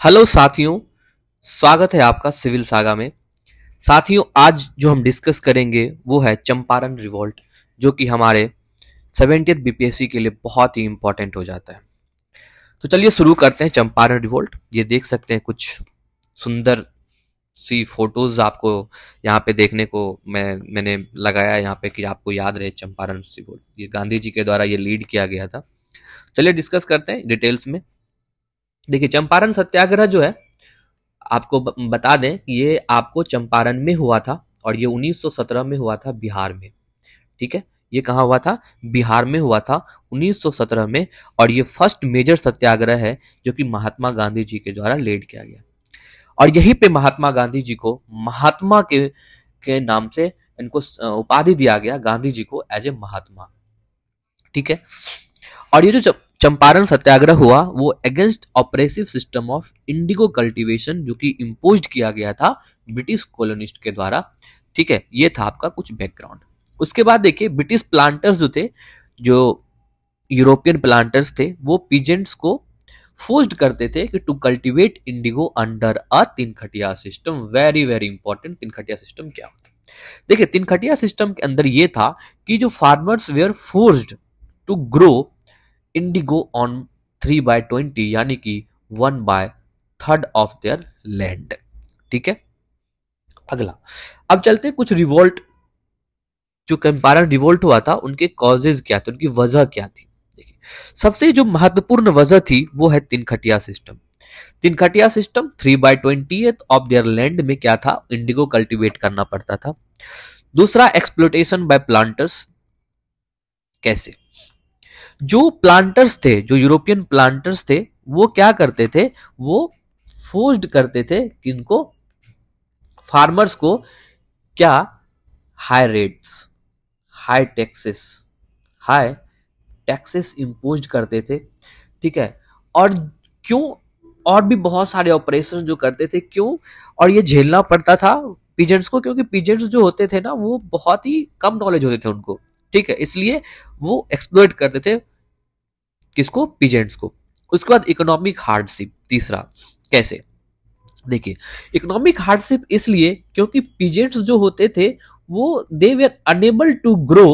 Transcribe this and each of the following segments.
Hello साथियों, स्वागत है आपका सिविल सागा में। साथियों, आज जो हम डिस्कस करेंगे वो है चंपारण रिवोल्ट, जो कि हमारे 70th बीपीएससी के लिए बहुत ही इंपॉर्टेंट हो जाता है। तो चलिए शुरू करते हैं। चंपारण रिवोल्ट, ये देख सकते हैं कुछ सुंदर सी फोटोज आपको यहाँ पे देखने को मैंने लगाया है यहाँ पे कि आपको याद रहे। चंपारण रिवोल्ट ये गांधी जी के द्वारा ये लीड किया गया था। चलिए डिस्कस करते हैं डिटेल्स में। देखिए, चंपारण सत्याग्रह जो है, आपको बता दें कि ये आपको चंपारण में हुआ था और ये 1917 में हुआ था बिहार में। ठीक है, ये कहाँ हुआ था? बिहार में हुआ था 1917 में। और ये फर्स्ट मेजर सत्याग्रह है जो कि महात्मा गांधी जी के द्वारा लीड किया गया। और यहीं पे महात्मा गांधी जी को महात्मा के नाम से इनको उपाधि दिया गया, गांधी जी को एज ए महात्मा। ठीक है। और ये जो चंपारण सत्याग्रह हुआ वो against oppressive system of Indigo cultivation, जो कि इम्पोज्ड किया गया था ब्रिटिश कॉलोनिस्ट के द्वारा। ठीक है, ये था आपका कुछ बैकग्राउंड। उसके बाद देखिए, ब्रिटिश प्लांटर्स जो थे, जो यूरोपियन प्लांटर्स थे, वो पीजेंट्स को फोर्स्ड करते थे कि to cultivate indigo under a tinkathia system. Very very important, tinkathia system क्या होता है? देखिए, तिनखटिया सिस्टम के अंदर ये था कि जो farmers were forced to grow indigo on 3/20, यानी कि 1/3 ऑफ देयर लैंड। ठीक है। अगला, अब चलते हैं कुछ रिवोल्ट, जो चंपारण रिवोल्ट हुआ था उनके कॉजेज क्या थे, उनकी वजह क्या थी। देखिए, सबसे जो महत्वपूर्ण वजह थी वो है tinkathia system. Tinkathia system 3/20 of their land में क्या था? इंडिगो कल्टीवेट करना पड़ता था। दूसरा, एक्सप्लोटेशन बाय प्लांटर्स। कैसे? जो प्लांटर्स थे, जो यूरोपियन प्लांटर्स थे, वो क्या करते थे? वो फोर्स्ड करते थे कि इनको, फार्मर्स को, क्या? High rates, high taxes, high taxes impose करते थे। ठीक है। और क्यों? और भी बहुत सारे ऑपरेशन जो करते थे, क्यों? और ये झेलना पड़ता था पीजेंट्स को, क्योंकि पीजेंट्स जो होते थे ना, वो बहुत ही कम नॉलेज होते थे उनको। ठीक है, इसलिए वो एक्सप्लोइट करते थे किसको? पीजेंट्स को। उसके बाद इकोनॉमिक हार्डशिप, तीसरा। कैसे? देखिए, इकोनॉमिक हार्डशिप इसलिए क्योंकि पीजेंट्स जो होते थे वो they were unable to grow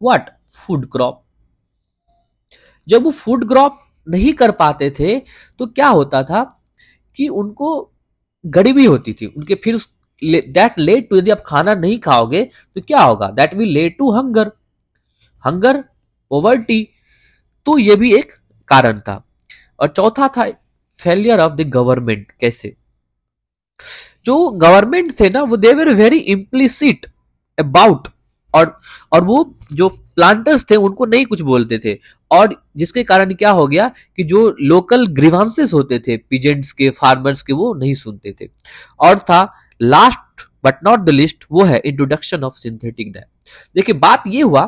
what? Food crop. जब वो फूड क्रॉप नहीं कर पाते थे तो क्या होता था कि उनको गरीबी होती थी उनके। फिर दैट लेड टू, यदि आप खाना नहीं खाओगे तो क्या होगा? That will lead to hunger, hunger, poverty. तो ये भी एक कारण था। और चौथा था फेलियर ऑफ द गवर्नमेंट। कैसे? जो गवर्नमेंट थे ना, वो दे वर वेरी इम्प्लिसिट अबाउट, और और वो जो प्लांटर्स थे उनको नहीं कुछ बोलते थे। और जिसके कारण क्या हो गया कि जो लोकल ग्रीवांसेस होते थे पीजेंट्स के, फार्मर्स के, वो नहीं सुनते थे। और था last but not the list, वो है इंट्रोडक्शन ऑफ सिंथेटिक डाई। देखिए, बात ये हुआ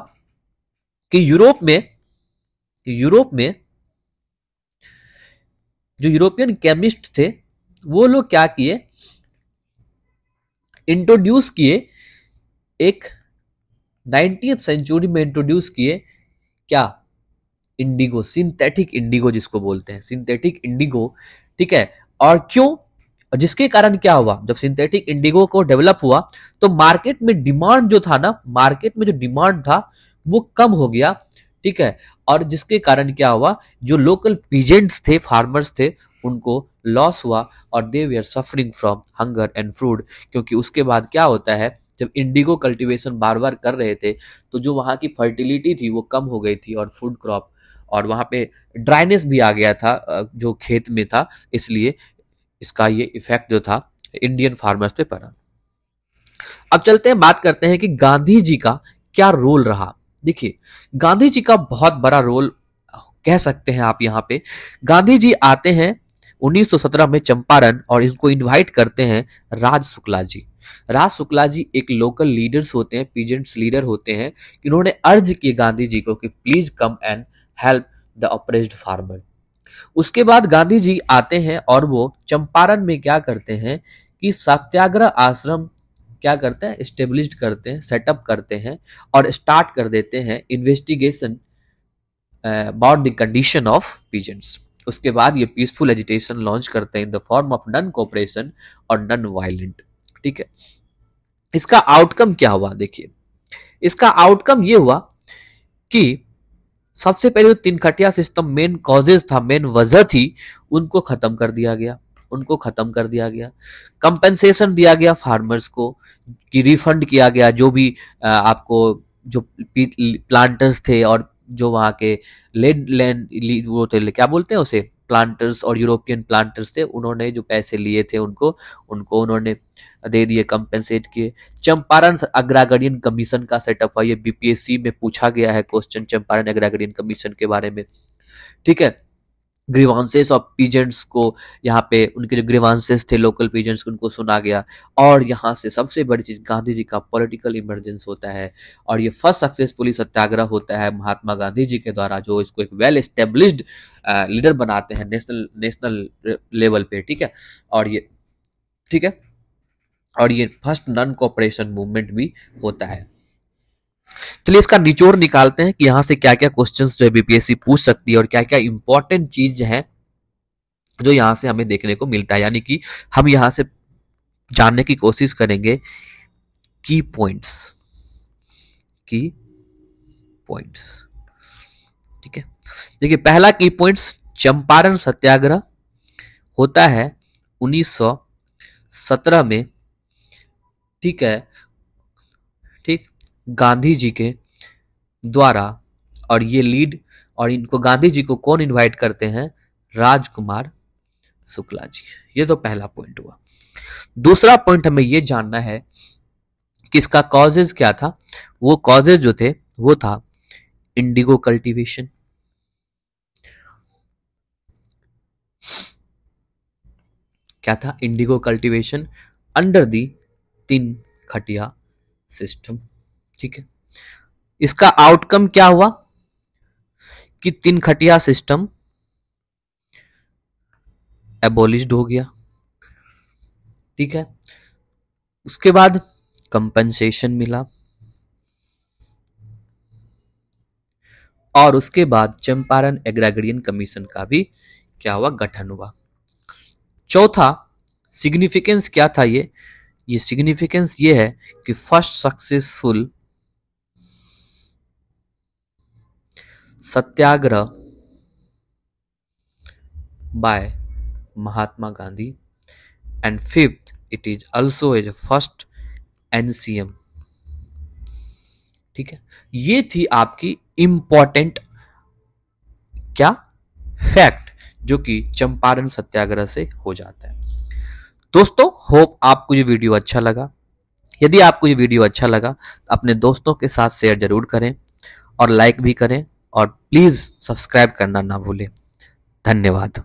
कि यूरोप में जो यूरोपियन केमिस्ट थे, वो लोग क्या किए? इंट्रोड्यूस किए एक 19th सेंचुरी में इंट्रोड्यूस किए, क्या? इंडिगो, सिंथेटिक इंडिगो जिसको बोलते हैं, सिंथेटिक इंडिगो। ठीक है। और क्यों? जिसके कारण क्या हुआ, जब सिंथेटिक इंडिगो को डेवलप हुआ तो मार्केट में डिमांड जो था ना, मार्केट में जो डिमांड था वो कम हो गया। ठीक है। और जिसके कारण क्या हुआ, जो लोकल पीजेंट्स थे, फार्मर्स थे, उनको लॉस हुआ और they were are suffering from hunger and food. क्योंकि उसके बाद क्या होता है, जब इंडिगो कल्टीवेशन बार बार कर रहे थे तो जो वहां की फर्टिलिटी थी वो कम हो गई थी, और फूड क्रॉप, और वहां पे ड्राइनेस भी आ गया था जो खेत में था। इसलिए इसका ये इफेक्ट जो था इंडियन फार्मर्स पे पड़ा। अब चलते हैं, बात करते हैं कि गांधी जी का क्या रोल रहा। देखिए, गांधी जी का बहुत बड़ा रोल कह सकते हैं आप यहाँ पे। गांधी जी आते हैं 1917 में चंपारण, और इनको इनवाइट करते हैं राज शुक्ला जी। राज शुक्ला जी एक लोकल लीडर्स होते हैं, पीजेंट्स लीडर होते हैं। इन्होंने अर्ज किए गांधी जी को कि please come and help the oppressed farmer. उसके बाद गांधी जी आते हैं और वो चंपारण में क्या करते हैं कि सत्याग्रह आश्रम क्या करते हैं? स्टेब्लिश करते हैं, सेटअप करते हैं, और स्टार्ट कर देते हैं investigation about the condition of peasants. उसके बाद ये पीसफुल एजिटेशन लॉन्च करते हैं in the form of non cooperation और नन वायलेंट। ठीक है, इसका आउटकम क्या हुआ देखिए, इसका आउटकम ये हुआ कि सबसे पहले जो तीन खटिया सिस्टम मेन कॉजेज था, मेन वजह थी, उनको खत्म कर दिया गया, उनको खत्म कर दिया गया। कंपेंसेशन दिया गया फार्मर्स को, कि रिफंड किया गया जो भी आपको जो प्लांटर्स थे और जो वहां के लैंड लैंड वो थे, क्या बोलते हैं उसे, प्लांटर्स और यूरोपियन प्लांटर्स थे, उन्होंने जो पैसे लिए थे उनको उनको उन्होंने दे दिए, कंपेंसेट किए। चंपारण अग्रागरियन कमीशन का सेटअप हुआ, ये बीपीएससी में पूछा गया है क्वेश्चन चंपारण अग्रागरियन कमीशन के बारे में। ठीक है, ग्रीवांसेस ऑफ पीजेंट्स को, यहाँ पे उनके जो ग्रीवांसेस थे लोकल पीजेंट्स, उनको सुना गया। और यहाँ से सबसे बड़ी चीज, गांधी जी का पॉलिटिकल इमरजेंस होता है, और ये फर्स्ट सक्सेसफुली सत्याग्रह होता है महात्मा गांधी जी के द्वारा, जो इसको एक वेल एस्टेब्लिश्ड लीडर बनाते हैं नेशनल लेवल पे। ठीक है, और ये ठीक है, और ये फर्स्ट नन कोऑपरेशन मूवमेंट भी होता है। चलिए इसका निचोड़ निकालते हैं कि यहां से क्या क्या क्वेश्चंस जो है बीपीएससी पूछ सकती है और क्या क्या इंपॉर्टेंट चीज है जो यहां से हमें देखने को मिलता है, यानी कि हम यहां से जानने की कोशिश करेंगे की पॉइंट्स, की पॉइंट्स। ठीक है, देखिए पहला की पॉइंट्स, चंपारण सत्याग्रह होता है 1917 में। ठीक है, ठीक, गांधी जी के द्वारा, और ये लीड, और इनको गांधी जी को कौन इनवाइट करते हैं, राजकुमार शुक्ला जी। ये तो पहला पॉइंट हुआ। दूसरा पॉइंट हमें ये जानना है कि इसका कॉजेज क्या था। वो कॉजेज जो थे वो था इंडिगो कल्टीवेशन। क्या था, इंडिगो कल्टीवेशन अंडर दी तीन खटिया सिस्टम। ठीक है, इसका आउटकम क्या हुआ कि तीन खटिया सिस्टम एबोलिश्ड हो गया। ठीक है, उसके बाद कंपनसेशन मिला, और उसके बाद चंपारण एग्रेगरियन कमीशन का भी क्या हुआ, गठन हुआ। चौथा सिग्निफिकेंस क्या था, ये सिग्निफिकेंस ये है कि first successful satyagraha by Mahatma Gandhi, and fifth it is also as first NCM. ठीक है, ये थी आपकी इंपॉर्टेंट क्या फैक्ट जो कि चंपारण सत्याग्रह से हो जाता है। दोस्तों होप आपको ये वीडियो अच्छा लगा। यदि आपको ये वीडियो अच्छा लगा तो अपने दोस्तों के साथ शेयर जरूर करें और लाइक भी करें, और प्लीज सब्सक्राइब करना ना भूलें। धन्यवाद।